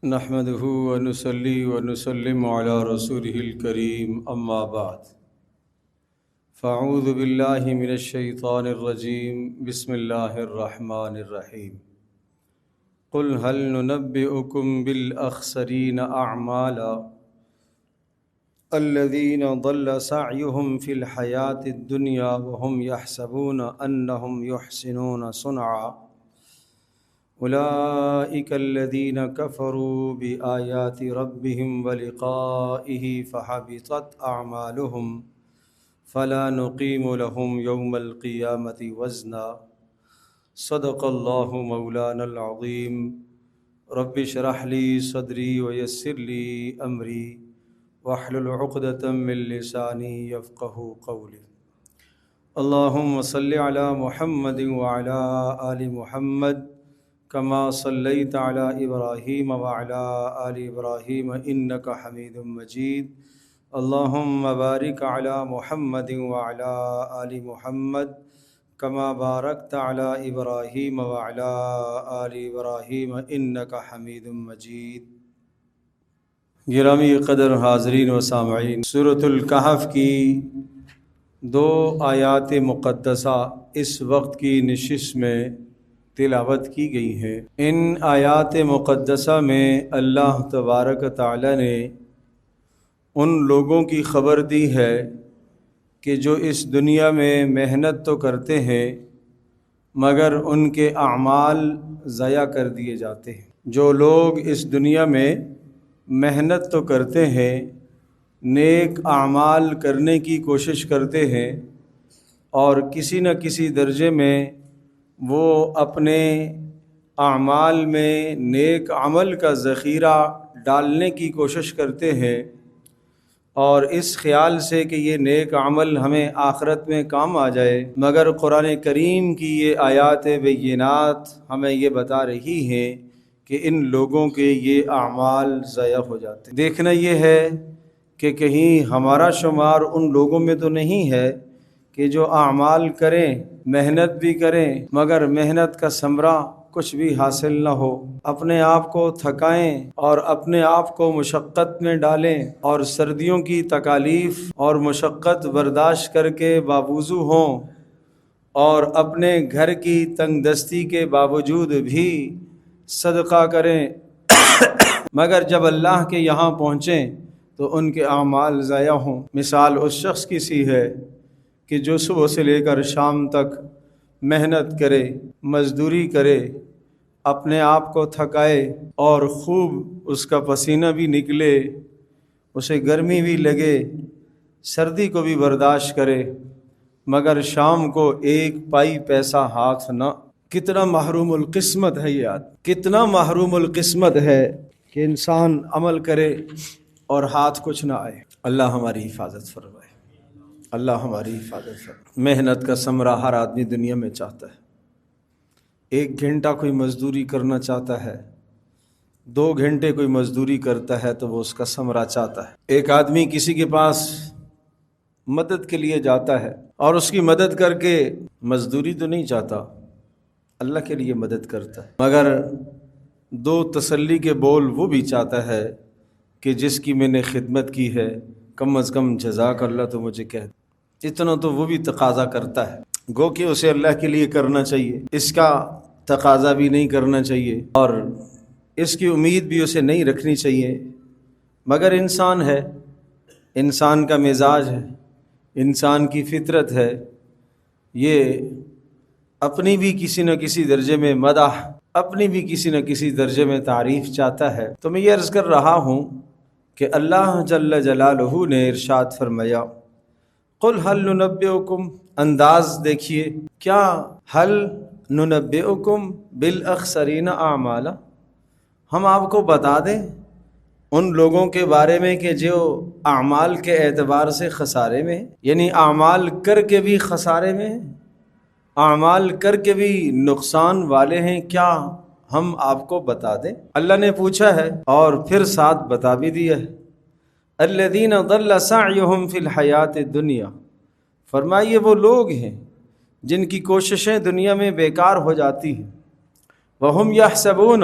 نحمده ونصلي ونسلم على رسوله الكريم أما بعد فأعوذ بالله من الشيطان الرجيم بسم الله الرحمن الرحيم قل هل ننبئكم بالأخسرين أعمالا الذين ضل سعيهم في الحياة الدنيا وهم يحسبون أنهم يحسنون صنعا أولئك الذين كفروا بآيات ربهم ولقائه فحبطت أعمالهم فلا نقيم لهم يوم القيامة وزنا صدق الله مولانا العظيم رب اشرح لي صدري ويسر لي أمري واحلل عقدة من لساني يفقه قولي اللهم صل على محمد وعلى آل محمد كما صليت على إبراهيم وعلى آل إبراهيم إنك حميد مجيد اللهم بارك على محمد وعلى آل محمد كما باركت على إبراهيم وعلى آل إبراهيم إنك حميد مجيد۔ گرامی قدر حاضرین و سامعین، سورۃ الکہف کی 2 آیات مقدسہ اس وقت کی نشست میں تلاوت کی گئی ہیں۔ ان آیات مقدسہ میں اللہ تبارک تعالی نے ان لوگوں کی خبر دی ہے کہ جو اس دنیا میں محنت تو کرتے ہیں مگر ان کے اعمال ضائع کر دیے جاتے ہیں۔ جو لوگ اس دنیا میں محنت تو کرتے ہیں، نیک اعمال کرنے کی کوشش کرتے ہیں اور کسی نہ کسی درجے میں وہ اپنے اعمال میں نیک عمل کا ذخیرہ ڈالنے کی کوشش کرتے ہیں اور اس خیال سے کہ یہ نیک عمل ہمیں آخرت میں کام آ جائے، مگر قرآن کریم کی یہ آیات بینات ہمیں یہ بتا رہی ہیں کہ ان لوگوں کے یہ اعمال ضائع ہو جاتے ہیں۔ دیکھنا یہ ہے کہ کہیں ہمارا شمار ان لوگوں میں تو نہیں ہے کہ جو اعمال کریں، محنت بھی کریں مگر محنت کا ثمرہ کچھ بھی حاصل نہ ہو، اپنے آپ کو تھکائیں اور اپنے آپ کو مشقت میں ڈالیں اور سردیوں کی تکالیف اور مشقت برداشت کر کے باوضو ہوں اور اپنے گھر کی تنگ دستی کے باوجود بھی صدقہ کریں مگر جب اللہ کے یہاں پہنچیں تو ان کے اعمال ضائع ہوں۔ مثال اس شخص کی سی ہے کہ جو صبح سے لے کر شام تک محنت کرے، مزدوری کرے، اپنے آپ کو تھکائے اور خوب اس کا پسینہ بھی نکلے، اسے گرمی بھی لگے، سردی کو بھی برداشت کرے مگر شام کو ایک پائی پیسہ ہاتھ نہ۔ کتنا محروم القسمت ہے یہ آدمی، کتنا محروم القسمت ہے کہ انسان عمل کرے اور ہاتھ کچھ نہ آئے۔ اللہ ہماری حفاظت فرمائے، اللہ ہماری حفاظت فرمائے۔ محنت کا ثمرہ ہر آدمی دنیا میں چاہتا ہے۔ 1 گھنٹہ کوئی مزدوری کرنا چاہتا ہے، 2 گھنٹے کوئی مزدوری کرتا ہے تو وہ اس کا ثمرہ چاہتا ہے۔ ایک آدمی کسی کے پاس مدد کے لیے جاتا ہے اور اس کی مدد کر کے مزدوری تو نہیں چاہتا، اللہ کے لیے مدد کرتا ہے، مگر 2 تسلی کے بول وہ بھی چاہتا ہے کہ جس کی میں نے خدمت کی ہے کم از کم جزاک اللہ تو مجھے کہہ دے، اتنا تو وہ بھی تقاضا کرتا ہے۔ گو کہ اسے اللہ کے لیے کرنا چاہیے، اس کا تقاضا بھی نہیں کرنا چاہیے اور اس کی امید بھی اسے نہیں رکھنی چاہیے، مگر انسان ہے، انسان کا مزاج ہے، انسان کی فطرت ہے، یہ اپنی بھی کسی نہ کسی درجے میں مدح، اپنی بھی کسی نہ کسی درجے میں تعریف چاہتا ہے۔ تو میں یہ عرض کر رہا ہوں کہ اللہ جل جلالہ نے ارشاد فرمایا قل هل ننبئکم، انداز دیکھیے، کیا هل ننبئکم بالاخسرین اعمالا، ہم آپ کو بتا دیں ان لوگوں کے بارے میں کہ جو اعمال کے اعتبار سے خسارے میں ہیں، یعنی اعمال کر کے بھی خسارے میں ہیں، اعمال کر کے بھی نقصان والے ہیں، کیا ہم آپ کو بتا دیں؟ اللہ نے پوچھا ہے اور پھر ساتھ بتا بھی دیا ہے۔ الذین ضل سعیہم فی الحیات الدنیا، فرمائیے وہ لوگ ہیں جن کی کوششیں دنیا میں بیکار ہو جاتی ہیں۔ وہم یحسبون،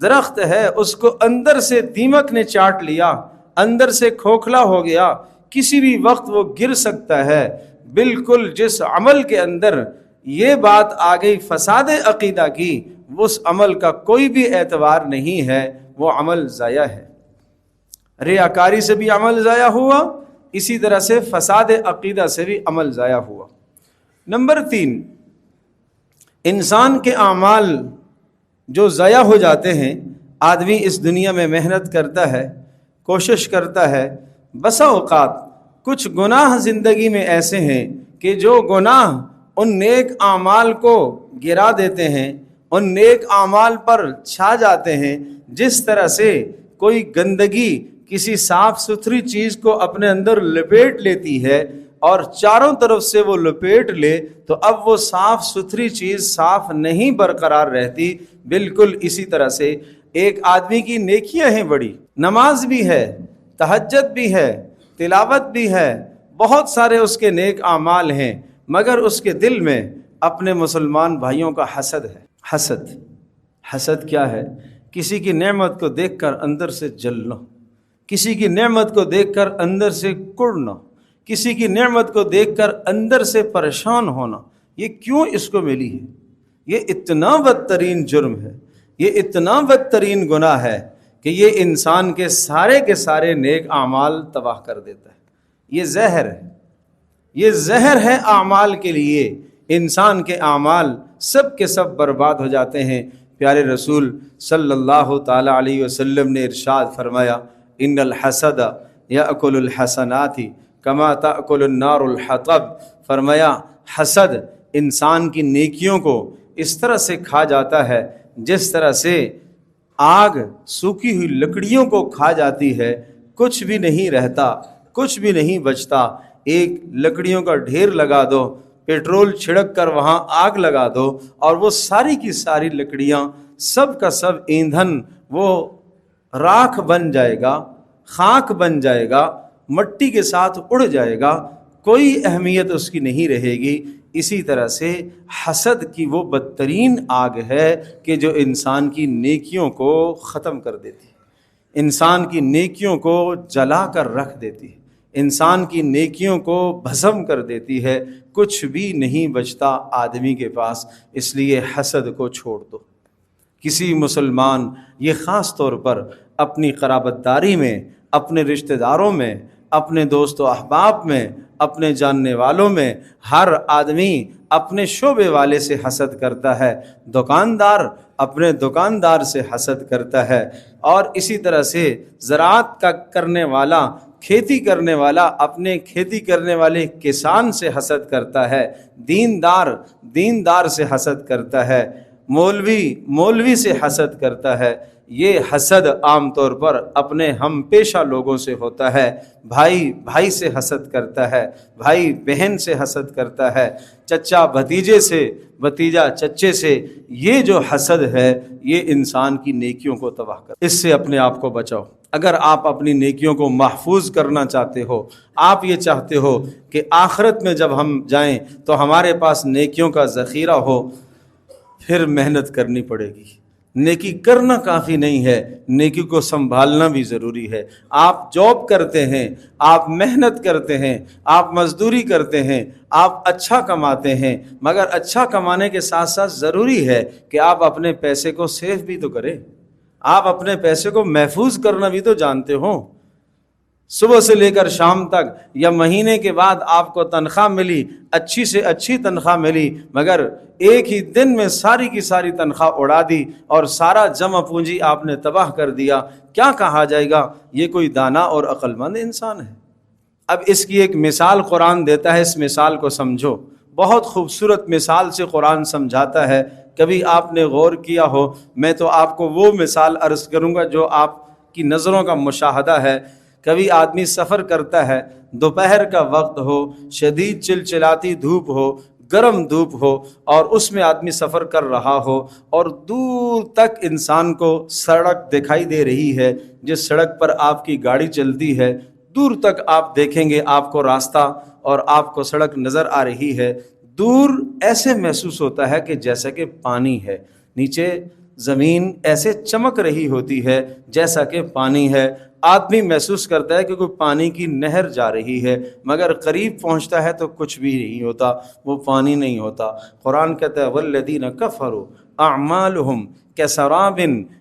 درخت ہے اس کو اندر سے دیمک نے چاٹ لیا، اندر سے کھوکھلا ہو گیا، کسی بھی وقت وہ گر سکتا ہے۔ بالکل جس عمل کے اندر یہ بات آ گئی فساد عقیدہ کی، اس عمل کا کوئی بھی اعتبار نہیں ہے، وہ عمل ضائع ہے۔ ریاکاری سے بھی عمل ضائع ہوا، اسی طرح سے فساد عقیدہ سے بھی عمل ضائع ہوا۔ نمبر 3، انسان کے اعمال جو ضائع ہو جاتے ہیں۔ آدمی اس دنیا میں محنت کرتا ہے، کوشش کرتا ہے، بسا اوقات کچھ گناہ زندگی میں ایسے ہیں کہ جو گناہ ان نیک اعمال کو گرا دیتے ہیں، ان نیک اعمال پر چھا جاتے ہیں۔ جس طرح سے کوئی گندگی کسی صاف ستھری چیز کو اپنے اندر لپیٹ لیتی ہے اور چاروں طرف سے وہ لپیٹ لے تو اب وہ صاف ستھری چیز صاف نہیں برقرار رہتی، بالکل اسی طرح سے ایک آدمی کی نیکیاں ہیں بڑی، نماز بھی ہے، تہجد بھی ہے، تلاوت بھی ہے، بہت سارے اس کے نیک اعمال ہیں، مگر اس کے دل میں اپنے مسلمان بھائیوں کا حسد ہے۔ حسد کیا ہے؟ کسی کی نعمت کو دیکھ کر اندر سے جلنا، کسی کی نعمت کو دیکھ کر اندر سے کڑنا، کسی کی نعمت کو دیکھ کر اندر سے پریشان ہونا۔ یہ کیوں اس کو ملی ہے؟ یہ اتنا بدترین جرم ہے، یہ اتنا بدترین گناہ ہے کہ یہ انسان کے سارے نیک اعمال تباہ کر دیتا ہے۔ یہ زہر ہے، یہ زہر ہے اعمال کے لیے۔ انسان کے اعمال سب کے سب برباد ہو جاتے ہیں۔ پیارے رسول صلی اللہ تعالی علیہ وسلم نے ارشاد فرمایا، ان الحسد یاکل الحسنات کما تاکل النار الحطب۔ فرمایا حسد انسان کی نیکیوں کو اس طرح سے کھا جاتا ہے جس طرح سے آگ سوکھی ہوئی لکڑیوں کو کھا جاتی ہے، کچھ بھی نہیں رہتا، کچھ بھی نہیں بچتا۔ ایک لکڑیوں کا ڈھیر لگا دو، پیٹرول چھڑک کر وہاں آگ لگا دو اور وہ ساری کی ساری لکڑیاں، سب کا سب ایندھن وہ راکھ بن جائے گا، خاک بن جائے گا، مٹی کے ساتھ اڑ جائے گا، کوئی اہمیت اس کی نہیں رہے گی۔ اسی طرح سے حسد کی وہ بدترین آگ ہے کہ جو انسان کی نیکیوں کو ختم کر دیتی ہے، انسان کی نیکیوں کو جلا کر رکھ دیتی ہے، انسان کی نیکیوں کو بھسم کر دیتی ہے، کچھ بھی نہیں بچتا آدمی کے پاس۔ اس لیے حسد کو چھوڑ دو۔ کسی مسلمان یہ خاص طور پر اپنی قرابت داری میں، اپنے رشتہ داروں میں، اپنے دوست و احباب میں، اپنے جاننے والوں میں، ہر آدمی اپنے شعبے والے سے حسد کرتا ہے، دکاندار اپنے دکاندار سے حسد کرتا ہے، اور اسی طرح سے زراعت کا کرنے والا، کھیتی کرنے والا اپنے کھیتی کرنے والے کسان سے حسد کرتا ہے، دیندار سے حسد کرتا ہے، مولوی سے حسد کرتا ہے۔ یہ حسد عام طور پر اپنے ہم پیشہ لوگوں سے ہوتا ہے، بھائی سے حسد کرتا ہے، بھائی بہن سے حسد کرتا ہے، چچا بھتیجے سے، بھتیجا چچے سے۔ یہ جو حسد ہے یہ انسان کی نیکیوں کو تباہ کر، اس سے اپنے آپ کو بچاؤ۔ اگر آپ اپنی نیکیوں کو محفوظ کرنا چاہتے ہو، آپ یہ چاہتے ہو کہ آخرت میں جب ہم جائیں تو ہمارے پاس نیکیوں کا ذخیرہ ہو، پھر محنت کرنی پڑے گی۔ نیکی کرنا کافی نہیں ہے، نیکی کو سنبھالنا بھی ضروری ہے۔ آپ جاب کرتے ہیں، آپ محنت کرتے ہیں، آپ مزدوری کرتے ہیں، آپ اچھا کماتے ہیں، مگر اچھا کمانے کے ساتھ ساتھ ضروری ہے کہ آپ اپنے پیسے کو سیو بھی تو کریں، آپ اپنے پیسے کو محفوظ کرنا بھی تو جانتے ہو۔ صبح سے لے کر شام تک یا مہینے کے بعد آپ کو تنخواہ ملی، اچھی سے اچھی تنخواہ ملی، مگر ایک ہی دن میں ساری کی ساری تنخواہ اڑا دی اور سارا جمع پونجی آپ نے تباہ کر دیا، کیا کہا جائے گا؟ یہ کوئی دانا اور عقل مند انسان ہے؟ اب اس کی ایک مثال قرآن دیتا ہے، اس مثال کو سمجھو۔ بہت خوبصورت مثال سے قرآن سمجھاتا ہے، کبھی آپ نے غور کیا ہو؟ میں تو آپ کو وہ مثال عرض کروں گا جو آپ کی نظروں کا مشاہدہ ہے۔ کبھی آدمی سفر کرتا ہے، دوپہر کا وقت ہو، شدید چلچلاتی دھوپ ہو، گرم دھوپ ہو، اور اس میں آدمی سفر کر رہا ہو اور دور تک انسان کو سڑک دکھائی دے رہی ہے، جس سڑک پر آپ کی گاڑی چلتی ہے دور تک آپ دیکھیں گے آپ کو راستہ اور آپ کو سڑک نظر آ رہی ہے۔ دور ایسے محسوس ہوتا ہے کہ جیسا کہ پانی ہے، نیچے زمین ایسے چمک رہی ہوتی ہے جیسا کہ پانی ہے. آدمی محسوس کرتا ہے کہ کوئی پانی کی نہر جا رہی ہے، مگر قریب پہنچتا ہے تو کچھ بھی نہیں ہوتا، وہ پانی نہیں ہوتا. قرآن کہتا ہے والذین کفروا اعمالهم کسراب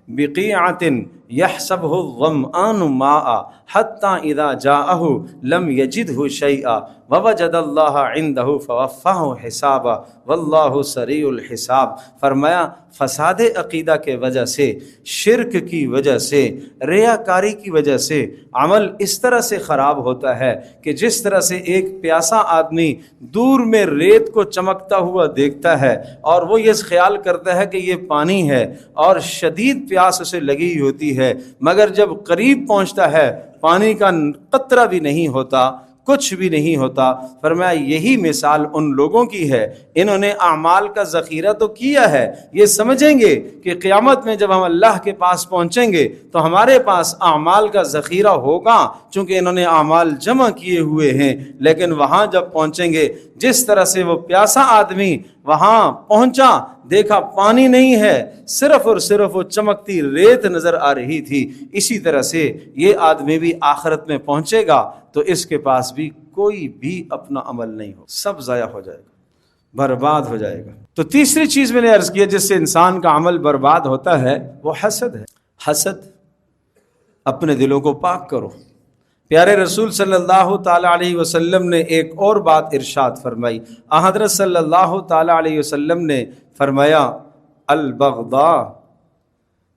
بقیعۃ یحسبہ الظمآن ماء حتی اذا جاءہ لم یجدہ شیئا ووجد اللہ عندہ فوفاہ حسابا واللہ سریع الحساب. فرمایا فساد عقیدہ کے وجہ سے، شرک کی وجہ سے، ریاکاری کی وجہ سے عمل اس طرح سے خراب ہوتا ہے کہ جس طرح سے ایک پیاسا آدمی دور میں ریت کو چمکتا ہوا دیکھتا ہے اور وہ یہ خیال کرتا ہے کہ یہ پانی ہے اور شدید پیاس اسے لگی ہوتی ہے، مگر جب قریب پہنچتا ہے پانی کا قطرہ بھی نہیں ہوتا، کچھ بھی نہیں ہوتا. فرمایا یہی مثال ان لوگوں کی ہے، انہوں نے اعمال کا ذخیرہ تو کیا ہے، یہ سمجھیں گے کہ قیامت میں جب ہم اللہ کے پاس پہنچیں گے تو ہمارے پاس اعمال کا ذخیرہ ہوگا چونکہ انہوں نے اعمال جمع کیے ہوئے ہیں. لیکن وہاں جب پہنچیں گے، جس طرح سے وہ پیاسا آدمی وہاں پہنچا، دیکھا پانی نہیں ہے، صرف اور صرف وہ چمکتی ریت نظر آ رہی تھی، اسی طرح سے یہ آدمی بھی آخرت میں پہنچے گا تو اس کے پاس بھی کوئی بھی اپنا عمل نہیں ہو، سب ضائع ہو جائے گا، برباد ہو جائے گا. تو تیسری چیز میں نے عرض کیا جس سے انسان کا عمل برباد ہوتا ہے وہ حسد ہے. حسد، اپنے دلوں کو پاک کرو. پیارے رسول صلی اللہ تعالی علیہ وسلم نے ایک اور بات ارشاد فرمائی. حضرت صلی اللہ تعالی علیہ وسلم نے فرمایا البغضاء،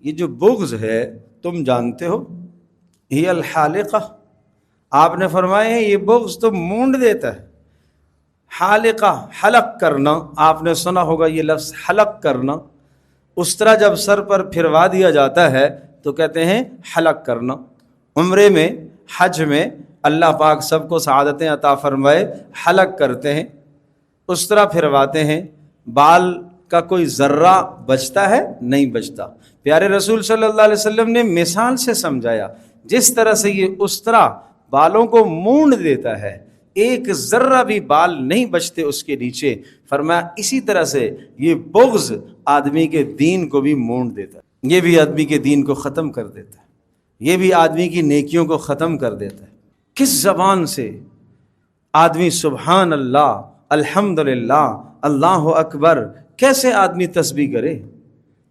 یہ جو بغض ہے تم جانتے ہو، ہی الحالقہ، آپ نے فرمایا یہ بغض تو مونڈ دیتا ہے. حالقہ، حلق کرنا، آپ نے سنا ہوگا یہ لفظ حلق کرنا. اس طرح جب سر پر پھروا دیا جاتا ہے تو کہتے ہیں حلق کرنا. عمرے میں، حج میں اللہ پاک سب کو سعادتیں عطا فرمائے، حلق کرتے ہیں، اس طرح پھرواتے ہیں. بال کا کوئی ذرہ بچتا ہے؟ نہیں بچتا. پیارے رسول صلی اللہ علیہ وسلم نے مثال سے سمجھایا، جس طرح سے یہ اس طرح بالوں کو مونڈ دیتا ہے، ایک ذرہ بھی بال نہیں بچتے اس کے نیچے. فرمایا اسی طرح سے یہ بغض آدمی کے دین کو بھی مونڈ دیتا ہے، یہ بھی آدمی کے دین کو ختم کر دیتا ہے، یہ بھی آدمی کی نیکیوں کو ختم کر دیتا ہے. کس زبان سے آدمی سبحان اللہ، الحمدللہ، اللہ اکبر، کیسے آدمی تسبیح کرے،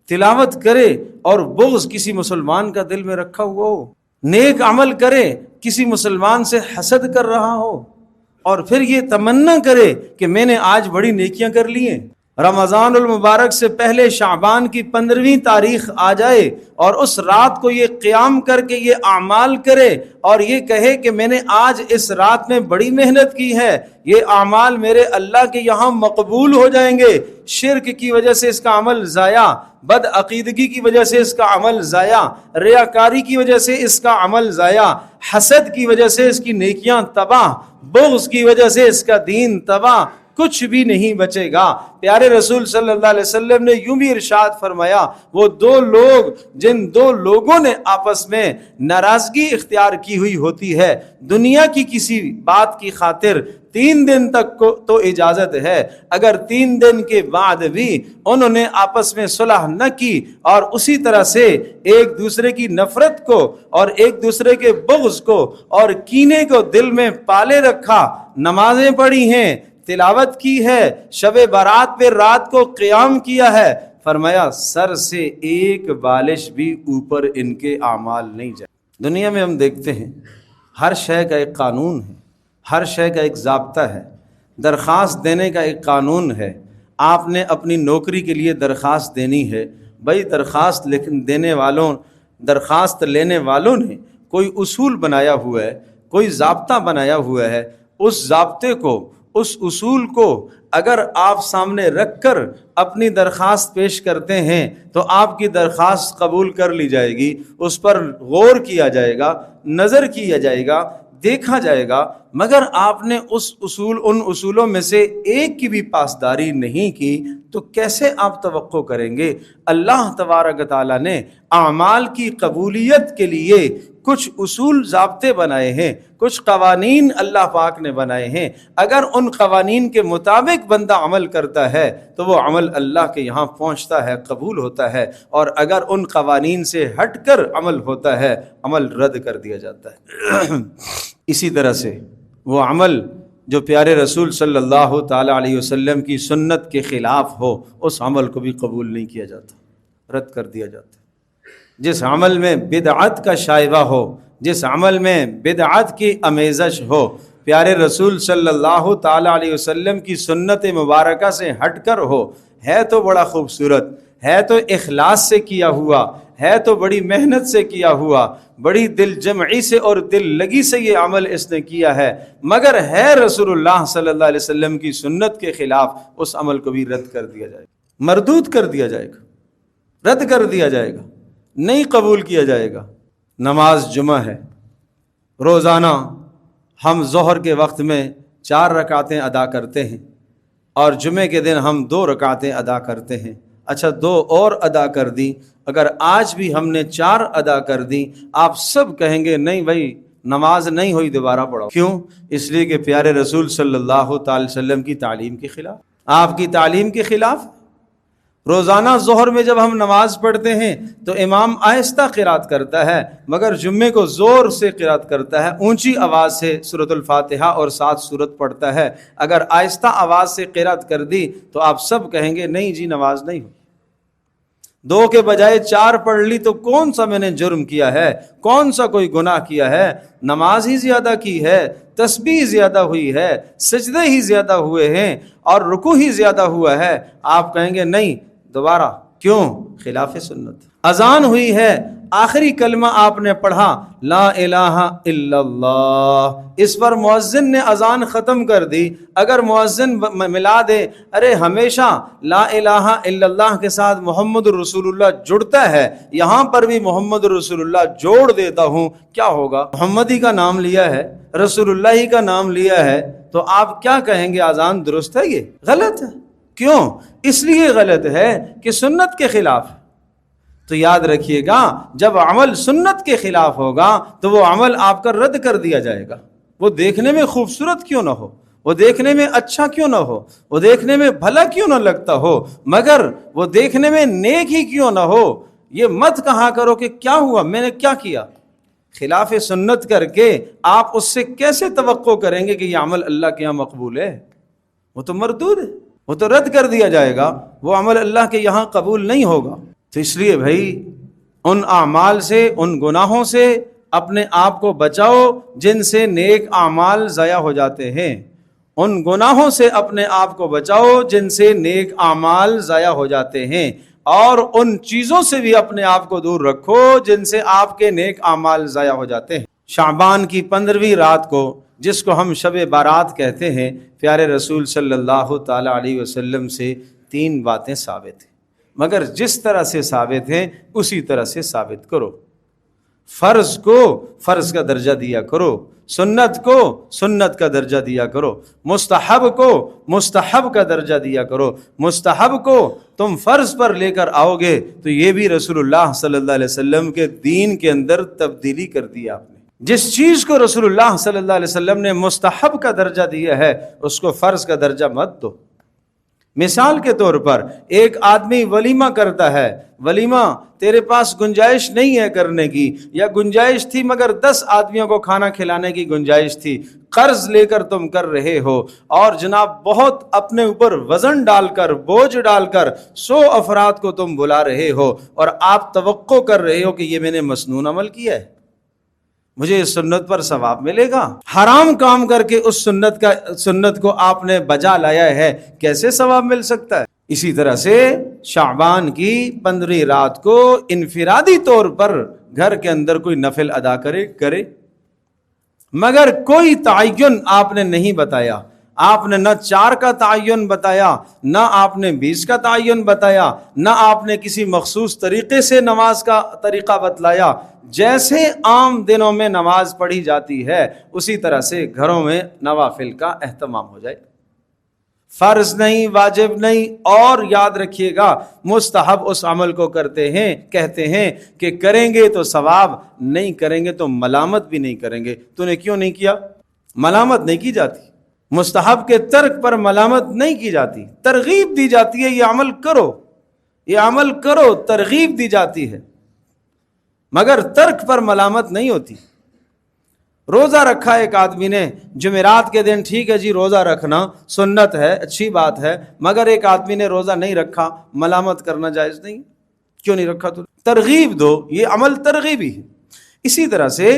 تلاوت کرے اور بغض کسی مسلمان کا دل میں رکھا ہوا ہو، نیک عمل کرے کسی مسلمان سے حسد کر رہا ہو اور پھر یہ تمنا کرے کہ میں نے آج بڑی نیکیاں کر لی ہیں. رمضان المبارک سے پہلے شعبان کی 15ویں تاریخ آ جائے اور اس رات کو یہ قیام کر کے یہ اعمال کرے اور یہ کہے کہ میں نے آج اس رات میں بڑی محنت کی ہے، یہ اعمال میرے اللہ کے یہاں مقبول ہو جائیں گے. شرک کی وجہ سے اس کا عمل ضائع، بد عقیدگی کی وجہ سے اس کا عمل ضائع، ریاکاری کی وجہ سے اس کا عمل ضائع، حسد کی وجہ سے اس کی نیکیاں تباہ، بغض کی وجہ سے اس کا دین تباہ، کچھ بھی نہیں بچے گا. پیارے رسول صلی اللہ علیہ وسلم نے یوں بھی ارشاد فرمایا، وہ دو لوگ جن دو لوگوں نے آپس میں ناراضگی اختیار کی ہوئی ہوتی ہے، دنیا کی کسی بات کی خاطر 3 دن تک کو تو اجازت ہے، اگر 3 دن کے بعد بھی انہوں نے آپس میں صلح نہ کی اور اسی طرح سے ایک دوسرے کی نفرت کو اور ایک دوسرے کے بغض کو اور کینے کو دل میں پالے رکھا، نمازیں پڑھی ہیں، تلاوت کی ہے، شب برات پہ رات کو قیام کیا ہے، فرمایا سر سے ایک بالش بھی اوپر ان کے اعمال نہیں جائے. دنیا میں ہم دیکھتے ہیں ہر شے کا ایک قانون ہے، ہر شے کا ایک ضابطہ ہے، درخواست دینے کا ایک قانون ہے. آپ نے اپنی نوکری کے لیے درخواست دینی ہے، بھائی درخواست دینے والوں، درخواست لینے والوں نے کوئی اصول بنایا ہوا ہے، کوئی ضابطہ بنایا ہوا ہے. اس ضابطے کو، اس اصول کو اگر آپ سامنے رکھ کر اپنی درخواست پیش کرتے ہیں تو آپ کی درخواست قبول کر لی جائے گی، اس پر غور کیا جائے گا، نظر کیا جائے گا، دیکھا جائے گا. مگر آپ نے ان اصولوں میں سے ایک کی بھی پاسداری نہیں کی تو کیسے آپ توقع کریں گے؟ اللہ تبارک تعالیٰ نے اعمال کی قبولیت کے لیے کچھ اصول ضابطے بنائے ہیں، کچھ قوانین اللہ پاک نے بنائے ہیں، اگر ان قوانین کے مطابق بندہ عمل کرتا ہے تو وہ عمل اللہ کے یہاں پہنچتا ہے، قبول ہوتا ہے، اور اگر ان قوانین سے ہٹ کر عمل ہوتا ہے عمل رد کر دیا جاتا ہے۔ اسی طرح سے وہ عمل جو پیارے رسول صلی اللہ تعالی علیہ وسلم کی سنت کے خلاف ہو اس عمل کو بھی قبول نہیں کیا جاتا، رد کر دیا جاتا۔ جس عمل میں بدعت کا شائبہ ہو، جس عمل میں بدعت کی آمیزش ہو، پیارے رسول صلی اللہ تعالی علیہ وسلم کی سنت مبارکہ سے ہٹ کر ہو، ہے تو بڑا خوبصورت، ہے تو اخلاص سے کیا ہوا، ہے تو بڑی محنت سے کیا ہوا، بڑی دل جمعی سے اور دل لگی سے یہ عمل اس نے کیا ہے، مگر ہے رسول اللہ صلی اللہ علیہ وسلم کی سنت کے خلاف، اس عمل کو بھی رد کر دیا جائے گا، مردود کر دیا جائے گا، رد کر دیا جائے گا، نہیں قبول کیا جائے گا۔ نماز جمعہ ہے، روزانہ ہم ظہر کے وقت میں 4 رکعتیں ادا کرتے ہیں اور جمعے کے دن ہم 2 رکعتیں ادا کرتے ہیں۔ اچھا 2 اور ادا کر دی، اگر آج بھی ہم نے 4 ادا کر دی، آپ سب کہیں گے نہیں بھائی نماز نہیں ہوئی، دوبارہ پڑھو۔ کیوں؟ اس لیے کہ پیارے رسول صلی اللہ تعالی وسلم کی تعلیم کے خلاف، آپ کی تعلیم کے خلاف۔ روزانہ ظہر میں جب ہم نماز پڑھتے ہیں تو امام آہستہ قرات کرتا ہے، مگر جمعے کو زور سے قرات کرتا ہے، اونچی آواز سے سورۃ الفاتحہ اور 7 سورت پڑھتا ہے۔ اگر آہستہ آواز سے قرات کر دی تو آپ سب کہیں گے نہیں جی نماز نہیں ہوئی، 2 کے بجائے 4 پڑھ لی تو کون سا میں نے جرم کیا ہے، کون سا کوئی گناہ کیا ہے، نماز ہی زیادہ کی ہے، تسبیح زیادہ ہوئی ہے، سجدے ہی زیادہ ہوئے ہیں اور رکوع ہی زیادہ ہوا ہے۔ آپ کہیں گے نہیں دوبارہ، کیوں؟ خلاف سنت۔ اذان ہوئی ہے، آخری کلمہ آپ نے پڑھا لا الہ الا اللہ، اس پر مؤذن نے اذان ختم کر دی، اگر مؤذن ملا دے ارے ہمیشہ لا الہ الا اللہ کے ساتھ محمد رسول اللہ جڑتا ہے، یہاں پر بھی محمد رسول اللہ جوڑ دیتا ہوں، کیا ہوگا؟ محمد ہی کا نام لیا ہے، رسول اللہ ہی کا نام لیا ہے، تو آپ کیا کہیں گے؟ اذان درست ہے؟ یہ غلط ہے۔ کیوں؟ اس لیے غلط ہے کہ سنت کے خلاف۔ تو یاد رکھیے گا جب عمل سنت کے خلاف ہوگا تو وہ عمل آپ کا رد کر دیا جائے گا، وہ دیکھنے میں خوبصورت کیوں نہ ہو، وہ دیکھنے میں اچھا کیوں نہ ہو، وہ دیکھنے میں بھلا کیوں نہ لگتا ہو، مگر وہ دیکھنے میں نیک ہی کیوں نہ ہو، یہ مت کہا کرو کہ کیا ہوا، میں نے کیا کیا۔ خلاف سنت کر کے آپ اس سے کیسے توقع کریں گے کہ یہ عمل اللہ کے یہاں مقبول ہے؟ وہ تو مردود ہے، وہ تو رد کر دیا جائے گا، وہ عمل اللہ کے یہاں قبول نہیں ہوگا۔ تو اس لیے بھائی ان اعمال سے، ان گناہوں سے اپنے آپ کو بچاؤ جن سے نیک اعمال ضائع ہو جاتے ہیں، ان گناہوں سے اپنے آپ کو بچاؤ جن سے نیک اعمال ضائع ہو جاتے ہیں، اور ان چیزوں سے بھی اپنے آپ کو دور رکھو جن سے آپ کے نیک اعمال ضائع ہو جاتے ہیں۔ شعبان کی 15ویں رات کو، جس کو ہم شب بارات کہتے ہیں، پیارے رسول صلی اللہ تعالی علیہ وسلم سے 3 باتیں ثابت ہیں، مگر جس طرح سے ثابت ہیں اسی طرح سے ثابت کرو۔ فرض کو فرض کا درجہ دیا کرو، سنت کو سنت کا درجہ دیا کرو، مستحب کو مستحب کا درجہ دیا کرو۔ مستحب کو تم فرض پر لے کر آؤ گے تو یہ بھی رسول اللہ صلی اللہ علیہ وسلم کے دین کے اندر تبدیلی کر دی آپ نے۔ جس چیز کو رسول اللہ صلی اللہ علیہ وسلم نے مستحب کا درجہ دیا ہے اس کو فرض کا درجہ مت دو۔ مثال کے طور پر ایک آدمی ولیمہ کرتا ہے، ولیمہ تیرے پاس گنجائش نہیں ہے کرنے کی، یا گنجائش تھی مگر 10 آدمیوں کو کھانا کھلانے کی گنجائش تھی، قرض لے کر تم کر رہے ہو، اور جناب بہت اپنے اوپر وزن ڈال کر، بوجھ ڈال کر 100 افراد کو تم بلا رہے ہو، اور آپ توقع کر رہے ہو کہ یہ میں نے مسنون عمل کیا ہے، مجھے اس سنت پر ثواب ملے گا۔ حرام کام کر کے اس سنت کو آپ نے بجا لایا ہے، کیسے ثواب مل سکتا ہے؟ اسی طرح سے شعبان کی 15ویں رات کو انفرادی طور پر گھر کے اندر کوئی نفل ادا کرے، مگر کوئی تعین آپ نے نہیں بتایا، آپ نے نہ 4 کا تعین بتایا، نہ آپ نے 20 کا تعین بتایا، نہ آپ نے کسی مخصوص طریقے سے نماز کا طریقہ بتلایا۔ جیسے عام دنوں میں نماز پڑھی جاتی ہے اسی طرح سے گھروں میں نوافل کا اہتمام ہو جائے۔ فرض نہیں، واجب نہیں، اور یاد رکھیے گا مستحب اس عمل کو کرتے ہیں، کہتے ہیں کہ کریں گے تو ثواب، نہیں کریں گے تو ملامت بھی نہیں کریں گے۔ تو نے کیوں نہیں کیا؟ ملامت نہیں کی جاتی، مستحب کے ترک پر ملامت نہیں کی جاتی، ترغیب دی جاتی ہے یہ عمل کرو، یہ عمل کرو، ترغیب دی جاتی ہے، مگر ترک پر ملامت نہیں ہوتی۔ روزہ رکھا ایک آدمی نے جمعرات کے دن، ٹھیک ہے جی روزہ رکھنا سنت ہے، اچھی بات ہے، مگر ایک آدمی نے روزہ نہیں رکھا، ملامت کرنا جائز نہیں۔ کیوں نہیں رکھا؟ تو ترغیب دو، یہ عمل ترغیبی ہے۔ اسی طرح سے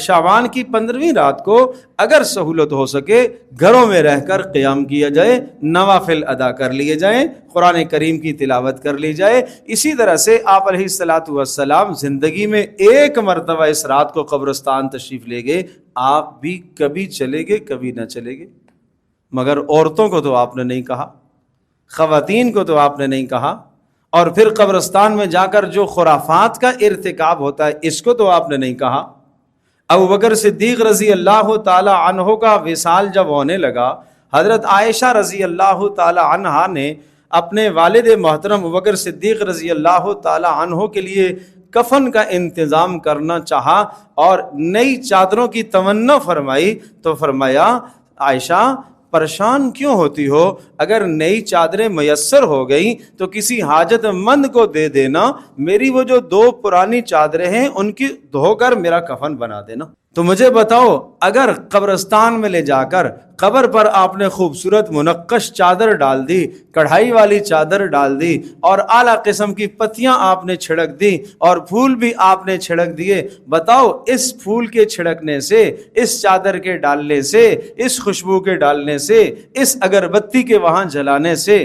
شعبان کی 15ویں رات کو اگر سہولت ہو سکے گھروں میں رہ کر قیام کیا جائے، نوافل ادا کر لیے جائیں، قرآن کریم کی تلاوت کر لی جائے۔ اسی طرح سے آپ علیہ الصلاۃ والسلام زندگی میں ایک مرتبہ اس رات کو قبرستان تشریف لے گئے، آپ بھی کبھی چلے گئے کبھی نہ چلے گئے، مگر عورتوں کو تو آپ نے نہیں کہا، خواتین کو تو آپ نے نہیں کہا، اور پھر قبرستان میں جا کر جو خرافات کا ارتکاب ہوتا ہے اس کو تو آپ نے نہیں کہا۔ ابوبکر صدیق رضی اللہ تعالی عنہ کا وصال جب ہونے لگا، حضرت عائشہ رضی اللہ تعالی عنہا نے اپنے والد محترم ابوبکر صدیق رضی اللہ تعالی عنہ کے لیے کفن کا انتظام کرنا چاہا اور نئی چادروں کی تمنا فرمائی، تو فرمایا عائشہ پریشان کیوں ہوتی ہو؟ اگر نئی چادریں میسر ہو گئیں تو کسی حاجت مند کو دے دینا، میری وہ جو 2 پرانی چادریں ہیں ان کی دھو کر میرا کفن بنا دینا۔ تو مجھے بتاؤ، اگر قبرستان میں لے جا کر قبر پر آپ نے خوبصورت منقش چادر ڈال دی، کڑھائی والی چادر ڈال دی، اور اعلیٰ قسم کی پتیاں آپ نے چھڑک دی اور پھول بھی آپ نے چھڑک دیے، بتاؤ اس پھول کے چھڑکنے سے، اس چادر کے ڈالنے سے، اس خوشبو کے ڈالنے سے، اس اگربتی کے وہاں جلانے سے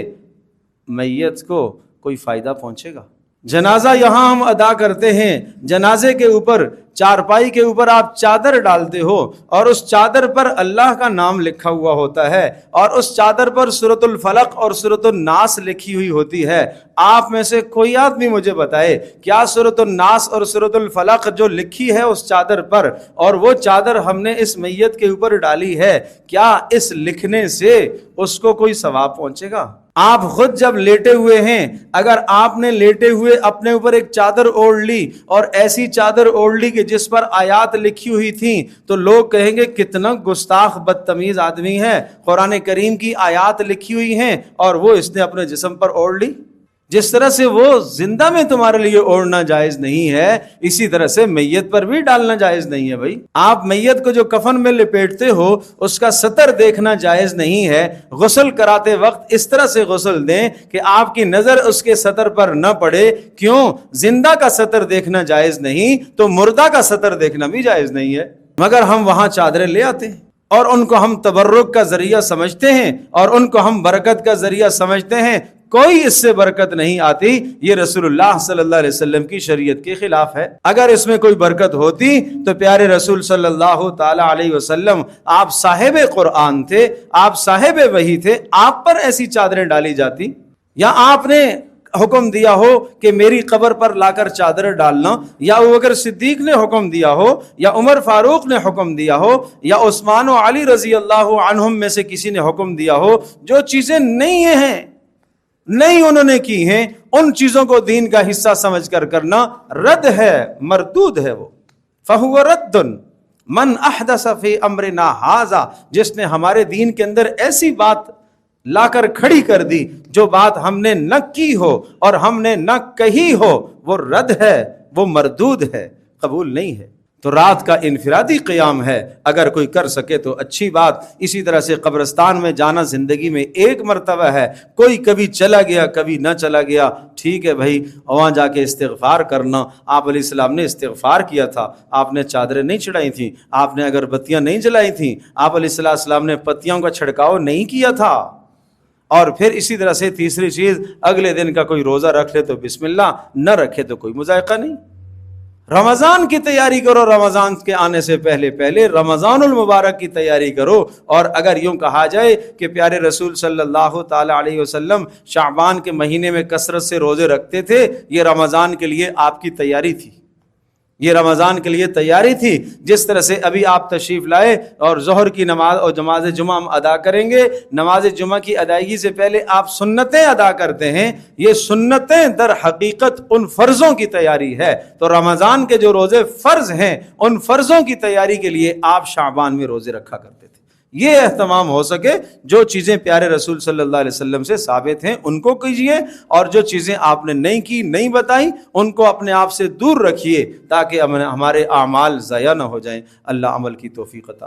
میت کو کوئی فائدہ پہنچے گا؟ جنازہ یہاں ہم ادا کرتے ہیں، جنازے کے اوپر، چارپائی کے اوپر آپ چادر ڈالتے ہو اور اس چادر پر اللہ کا نام لکھا ہوا ہوتا ہے اور اس چادر پر سورۃ الفلق اور سورۃ الناس لکھی ہوئی ہوتی ہے۔ آپ میں سے کوئی آدمی مجھے بتائے کیا سورۃ الناس اور سورۃ الفلق جو لکھی ہے اس چادر پر، اور وہ چادر ہم نے اس میت کے اوپر ڈالی ہے، کیا اس لکھنے سے اس کو کوئی ثواب پہنچے گا؟ آپ خود جب لیٹے ہوئے ہیں، اگر آپ نے لیٹے ہوئے اپنے اوپر ایک چادر اوڑھ لی اور ایسی چادر اوڑھ لی کہ جس پر آیات لکھی ہوئی تھیں، تو لوگ کہیں گے کتنا گستاخ بدتمیز آدمی ہے، قرآن کریم کی آیات لکھی ہوئی ہیں اور وہ اس نے اپنے جسم پر اوڑھ لی۔ جس طرح سے وہ زندہ میں تمہارے لیے اوڑھنا جائز نہیں ہے، اسی طرح سے میت پر بھی ڈالنا جائز نہیں ہے۔ بھائی آپ میت کو جو کفن میں لپیٹتے ہو اس کا سطر دیکھنا جائز نہیں ہے۔ غسل کراتے وقت اس طرح سے غسل دیں کہ آپ کی نظر اس کے سطر پر نہ پڑے۔ کیوں؟ زندہ کا سطر دیکھنا جائز نہیں تو مردہ کا سطر دیکھنا بھی جائز نہیں ہے، مگر ہم وہاں چادریں لے آتے ہیں اور ان کو ہم تبرک کا ذریعہ سمجھتے ہیں اور ان کو ہم برکت کا ذریعہ سمجھتے ہیں۔ کوئی اس سے برکت نہیں آتی، یہ رسول اللہ صلی اللہ علیہ وسلم کی شریعت کے خلاف ہے۔ اگر اس میں کوئی برکت ہوتی تو پیارے رسول صلی اللہ تعالی علیہ وسلم، آپ صاحب قرآن تھے، آپ صاحب وحی تھے، آپ پر ایسی چادریں ڈالی جاتی، یا آپ نے حکم دیا ہو کہ میری قبر پر لا کر چادر ڈالنا، یا ابوبکر صدیق نے حکم دیا ہو، یا عمر فاروق نے حکم دیا ہو، یا عثمان و علی رضی اللہ عنہم میں سے کسی نے حکم دیا ہو، جو چیزیں نہیں ہیں، نہیں انہوں نے کی ہیں، ان چیزوں کو دین کا حصہ سمجھ کر کرنا رد ہے، مردود ہے۔ وہ فَهُوَ رَدٌّ مَنْ أَحْدَثَ فِي أَمْرِنَا هَذَا، جس نے ہمارے دین کے اندر ایسی بات لا کر کھڑی کر دی جو بات ہم نے نہ کی ہو اور ہم نے نہ کہی ہو، وہ رد ہے، وہ مردود ہے، قبول نہیں ہے۔ تو رات کا انفرادی قیام ہے، اگر کوئی کر سکے تو اچھی بات۔ اسی طرح سے قبرستان میں جانا زندگی میں ایک مرتبہ ہے، کوئی کبھی چلا گیا کبھی نہ چلا گیا، ٹھیک ہے بھائی، وہاں جا کے استغفار کرنا۔ آپ علیہ السلام نے استغفار کیا تھا، آپ نے چادریں نہیں چڑھائی تھیں، آپ نے اگربتیاں نہیں جلائی تھیں، آپ علیہ السلام نے پتیوں کا چھڑکاؤ نہیں کیا تھا۔ اور پھر اسی طرح سے تیسری چیز، اگلے دن کا کوئی روزہ رکھ لے تو بسم اللہ، نہ رکھے تو کوئی مذائقہ نہیں۔ رمضان کی تیاری کرو، رمضان کے آنے سے پہلے رمضان المبارک کی تیاری کرو۔ اور اگر یوں کہا جائے کہ پیارے رسول صلی اللہ تعالی علیہ وسلم شعبان کے مہینے میں کثرت سے روزے رکھتے تھے، یہ رمضان کے لیے آپ کی تیاری تھی، یہ رمضان کے لیے تیاری تھی. جس طرح سے ابھی آپ تشریف لائے اور ظہر کی نماز اور نماز جمعہ ہم ادا کریں گے. نماز جمعہ کی ادائیگی سے پہلے آپ سنتیں ادا کرتے ہیں. یہ سنتیں در حقیقت ان فرضوں کی تیاری ہے. تو رمضان کے جو روزے فرض ہیں ان فرضوں کی تیاری کے لیے آپ شعبان میں روزے رکھا کرتے تھے. یہ اہتمام ہو سکے. جو چیزیں پیارے رسول صلی اللہ علیہ وسلم سے ثابت ہیں ان کو کیجئے، اور جو چیزیں آپ نے نہیں کی، نہیں بتائیں، ان کو اپنے آپ سے دور رکھیے تاکہ ہمارے اعمال ضائع نہ ہو جائیں. اللہ عمل کی توفیق عطا فرمائے.